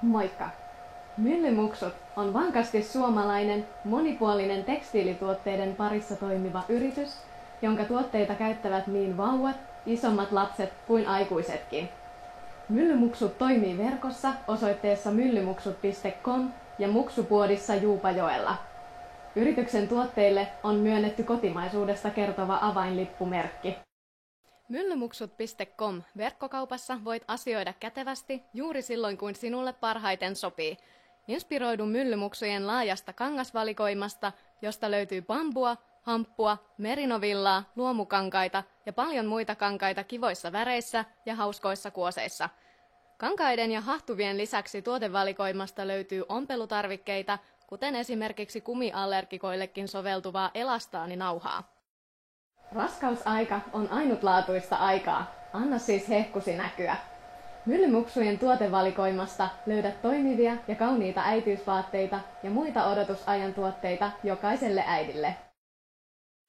Moikka! Myllymuksut on vankasti suomalainen, monipuolinen tekstiilituotteiden parissa toimiva yritys, jonka tuotteita käyttävät niin vauvat, isommat lapset kuin aikuisetkin. Myllymuksut toimii verkossa osoitteessa myllymuksut.com ja Muksupuodissa Juupajoella. Yrityksen tuotteille on myönnetty kotimaisuudesta kertova avainlippumerkki. Myllymuksut.com verkkokaupassa voit asioida kätevästi juuri silloin, kun sinulle parhaiten sopii. Inspiroidu myllymuksujen laajasta kangasvalikoimasta, josta löytyy bambua, hamppua, merinovillaa, luomukankaita ja paljon muita kankaita kivoissa väreissä ja hauskoissa kuoseissa. Kankaiden ja hahtuvien lisäksi tuotevalikoimasta löytyy ompelutarvikkeita, kuten esimerkiksi kumiallergikoillekin soveltuvaa elastaaninauhaa. Raskausaika on ainutlaatuista aikaa. Anna siis hehkusi näkyä. Myllymuksujen tuotevalikoimasta löydät toimivia ja kauniita äitiysvaatteita ja muita odotusajan tuotteita jokaiselle äidille.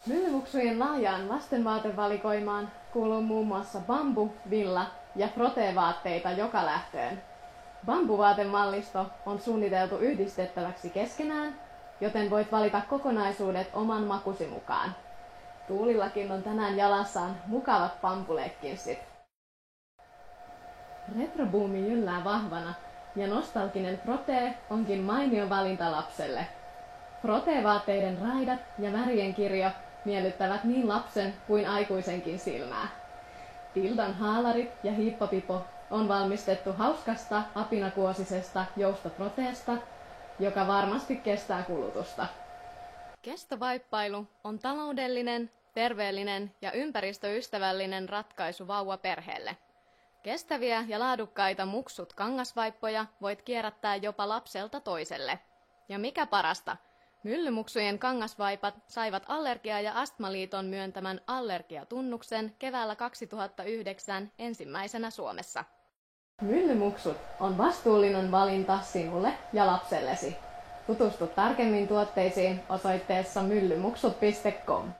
Myllymuksujen laajaan lastenvaatevalikoimaan kuuluu muun muassa bambu, villa ja frotee-vaatteita joka lähtöön. Bambuvaatemallisto on suunniteltu yhdistettäväksi keskenään, joten voit valita kokonaisuudet oman makusi mukaan. Tuulillakin on tänään jalassaan mukavat pampuleekkinsit. Retrobuumi jyllää vahvana ja nostalginen frotee onkin mainio valinta lapselle. Frotee-vaatteiden raidat ja värien kirjo miellyttävät niin lapsen kuin aikuisenkin silmää. Tildan haalarit ja hiippopipo on valmistettu hauskasta apinakuosisesta joustofroteesta, joka varmasti kestää kulutusta. Kestovaippailu on taloudellinen, terveellinen ja ympäristöystävällinen ratkaisu vauvaperheelle. Kestäviä ja laadukkaita muksut kangasvaippoja voit kierrättää jopa lapselta toiselle. Ja mikä parasta, Myllymuksujen kangasvaipat saivat Allergia- ja Astmaliiton myöntämän allergiatunnuksen keväällä 2009 ensimmäisenä Suomessa. Myllymuksut on vastuullinen valinta sinulle ja lapsellesi. Tutustu tarkemmin tuotteisiin osoitteessa myllymuksut.com.